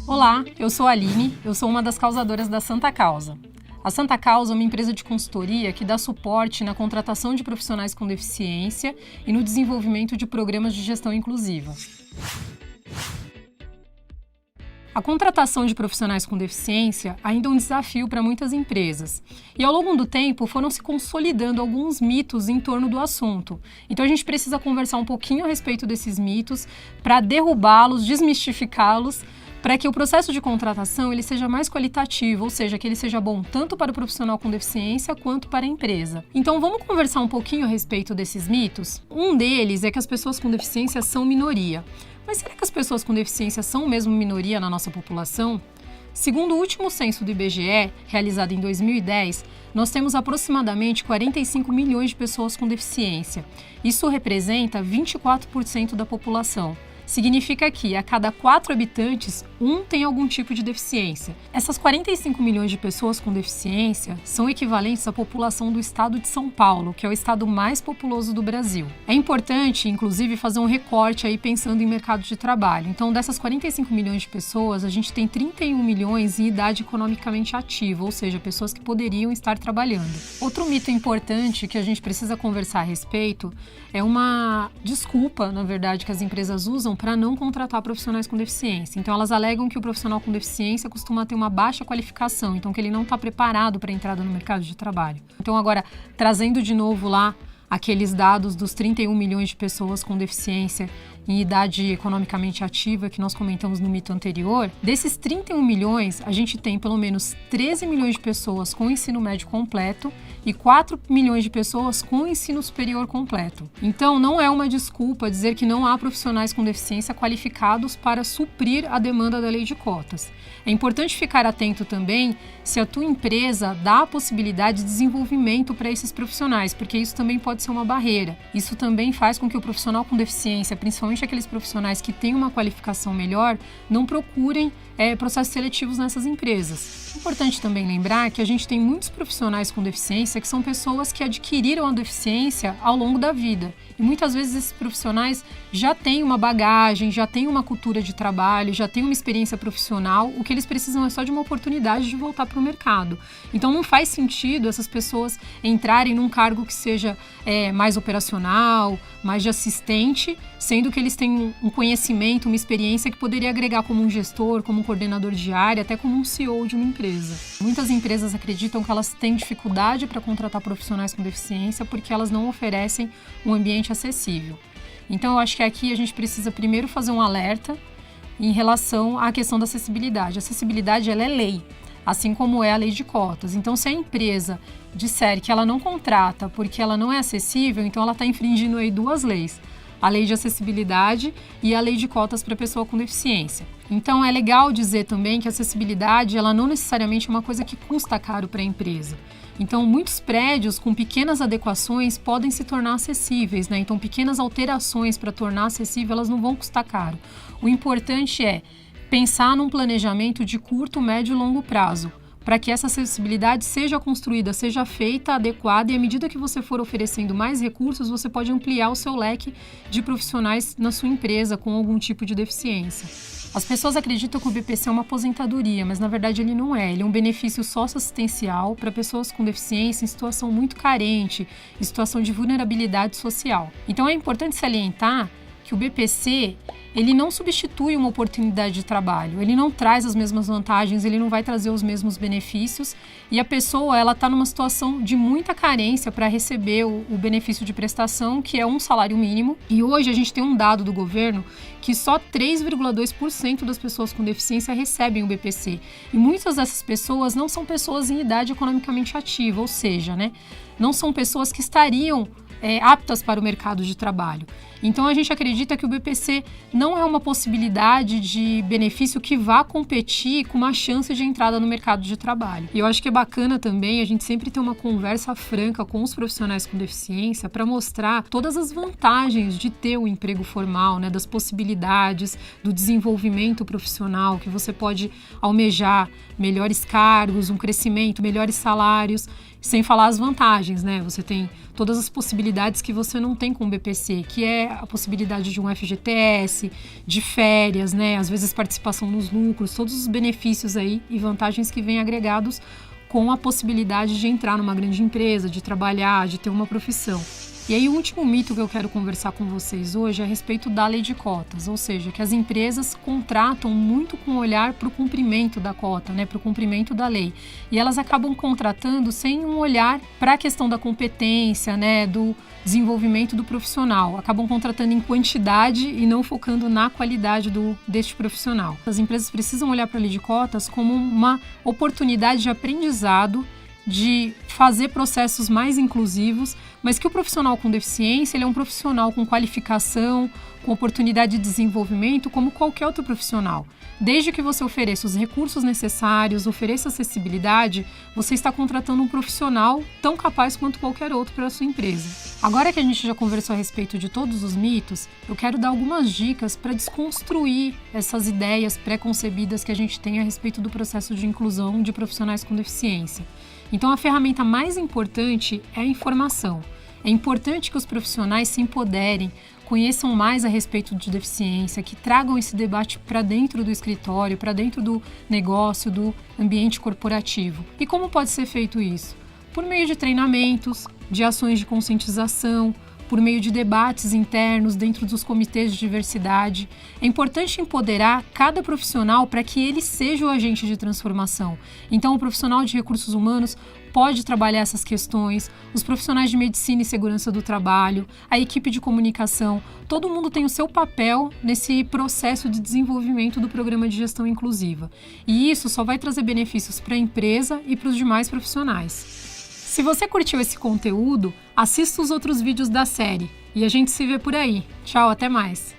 Olá, eu sou a Aline, eu sou uma das causadoras da Santa Causa. A Santa Causa é uma empresa de consultoria que dá suporte na contratação de profissionais com deficiência e no desenvolvimento de programas de gestão inclusiva. A contratação de profissionais com deficiência ainda é um desafio para muitas empresas. E ao longo do tempo foram se consolidando alguns mitos em torno do assunto. Então a gente precisa conversar um pouquinho a respeito desses mitos para derrubá-los, desmistificá-los, para que o processo de contratação ele seja mais qualitativo, ou seja, que ele seja bom tanto para o profissional com deficiência quanto para a empresa. Então vamos conversar um pouquinho a respeito desses mitos? Um deles é que as pessoas com deficiência são minoria. Mas será que as pessoas com deficiência são mesmo minoria na nossa população? Segundo o último censo do IBGE, realizado em 2010, nós temos aproximadamente 45 milhões de pessoas com deficiência. Isso representa 24% da população. Significa que a cada 4 habitantes, um tem algum tipo de deficiência. Essas 45 milhões de pessoas com deficiência são equivalentes à população do estado de São Paulo, que é o estado mais populoso do Brasil. É importante, inclusive, fazer um recorte aí pensando em mercado de trabalho. Então, dessas 45 milhões de pessoas, a gente tem 31 milhões em idade economicamente ativa, ou seja, pessoas que poderiam estar trabalhando. Outro mito importante que a gente precisa conversar a respeito é uma desculpa, na verdade, que as empresas usam para não contratar profissionais com deficiência. Então, elas alegam que o profissional com deficiência costuma ter uma baixa qualificação, então que ele não está preparado para a entrada no mercado de trabalho. Então, agora, trazendo de novo lá aqueles dados dos 31 milhões de pessoas com deficiência em idade economicamente ativa que nós comentamos no mito anterior, desses 31 milhões, a gente tem pelo menos 13 milhões de pessoas com ensino médio completo e 4 milhões de pessoas com ensino superior completo. Então, não é uma desculpa dizer que não há profissionais com deficiência qualificados para suprir a demanda da lei de cotas. É importante ficar atento também se a tua empresa dá a possibilidade de desenvolvimento para esses profissionais, porque isso também pode ser uma barreira. Isso também faz com que o profissional com deficiência, principalmente aqueles profissionais que têm uma qualificação melhor, não procurem processos seletivos nessas empresas. É importante também lembrar que a gente tem muitos profissionais com deficiência que são pessoas que adquiriram a deficiência ao longo da vida. E muitas vezes esses profissionais já têm uma bagagem, já têm uma cultura de trabalho, já têm uma experiência profissional, o que eles precisam é só de uma oportunidade de voltar para o mercado. Então não faz sentido essas pessoas entrarem num cargo que seja mais operacional, mais de assistente, sendo que eles têm um conhecimento, uma experiência que poderia agregar como um gestor, como um coordenador de área, até como um CEO de uma empresa. Muitas empresas acreditam que elas têm dificuldade para contratar profissionais com deficiência porque elas não oferecem um ambiente acessível. Então, eu acho que aqui a gente precisa primeiro fazer um alerta em relação à questão da acessibilidade. A acessibilidade, ela é lei, assim como é a lei de cotas. Então, se a empresa disser que ela não contrata porque ela não é acessível, então ela está infringindo aí 2 leis. A lei de acessibilidade e a lei de cotas para pessoa com deficiência. Então, é legal dizer também que a acessibilidade, ela não necessariamente é uma coisa que custa caro para a empresa. Então, muitos prédios com pequenas adequações podem se tornar acessíveis, né? Então, pequenas alterações para tornar acessível, elas não vão custar caro. O importante é pensar num planejamento de curto, médio e longo prazo, para que essa acessibilidade seja construída, seja feita, adequada, e à medida que você for oferecendo mais recursos, você pode ampliar o seu leque de profissionais na sua empresa com algum tipo de deficiência. As pessoas acreditam que o BPC é uma aposentadoria, mas na verdade ele não é. Ele é um benefício socioassistencial para pessoas com deficiência em situação muito carente, em situação de vulnerabilidade social. Então é importante salientar que o BPC, ele não substitui uma oportunidade de trabalho, ele não traz as mesmas vantagens, ele não vai trazer os mesmos benefícios, e a pessoa, ela está numa situação de muita carência para receber o benefício de prestação, que é um salário mínimo, e hoje a gente tem um dado do governo que só 3,2% das pessoas com deficiência recebem o BPC, e muitas dessas pessoas não são pessoas em idade economicamente ativa, ou seja, né, não são pessoas que estariam aptas para o mercado de trabalho. Então, a gente acredita que o BPC não é uma possibilidade de benefício que vá competir com uma chance de entrada no mercado de trabalho. E eu acho que é bacana também a gente sempre ter uma conversa franca com os profissionais com deficiência para mostrar todas as vantagens de ter um emprego formal, né, das possibilidades do desenvolvimento profissional, que você pode almejar melhores cargos, um crescimento, melhores salários. Sem falar as vantagens, né? Você tem todas as possibilidades que você não tem com o BPC, que é a possibilidade de um FGTS, de férias, né? Às vezes participação nos lucros, todos os benefícios aí e vantagens que vêm agregados com a possibilidade de entrar numa grande empresa, de trabalhar, de ter uma profissão. E aí o último mito que eu quero conversar com vocês hoje é a respeito da lei de cotas, ou seja, que as empresas contratam muito com olhar para o cumprimento da cota, né, para o cumprimento da lei. E elas acabam contratando sem um olhar para a questão da competência, né, do desenvolvimento do profissional. Acabam contratando em quantidade e não focando na qualidade deste profissional. As empresas precisam olhar para a lei de cotas como uma oportunidade de aprendizado, de fazer processos mais inclusivos, mas que o profissional com deficiência ele é um profissional com qualificação, com oportunidade de desenvolvimento como qualquer outro profissional. Desde que você ofereça os recursos necessários, ofereça acessibilidade, você está contratando um profissional tão capaz quanto qualquer outro para a sua empresa. Agora que a gente já conversou a respeito de todos os mitos, eu quero dar algumas dicas para desconstruir essas ideias pré-concebidas que a gente tem a respeito do processo de inclusão de profissionais com deficiência. Então, a ferramenta mais importante é a informação. É importante que os profissionais se empoderem, conheçam mais a respeito de deficiência, que tragam esse debate para dentro do escritório, para dentro do negócio, do ambiente corporativo. E como pode ser feito isso? Por meio de treinamentos, de ações de conscientização, por meio de debates internos dentro dos comitês de diversidade. É importante empoderar cada profissional para que ele seja o agente de transformação. Então, o profissional de recursos humanos pode trabalhar essas questões, os profissionais de medicina e segurança do trabalho, a equipe de comunicação, todo mundo tem o seu papel nesse processo de desenvolvimento do programa de gestão inclusiva. E isso só vai trazer benefícios para a empresa e para os demais profissionais. Se você curtiu esse conteúdo, assista os outros vídeos da série e a gente se vê por aí. Tchau, até mais!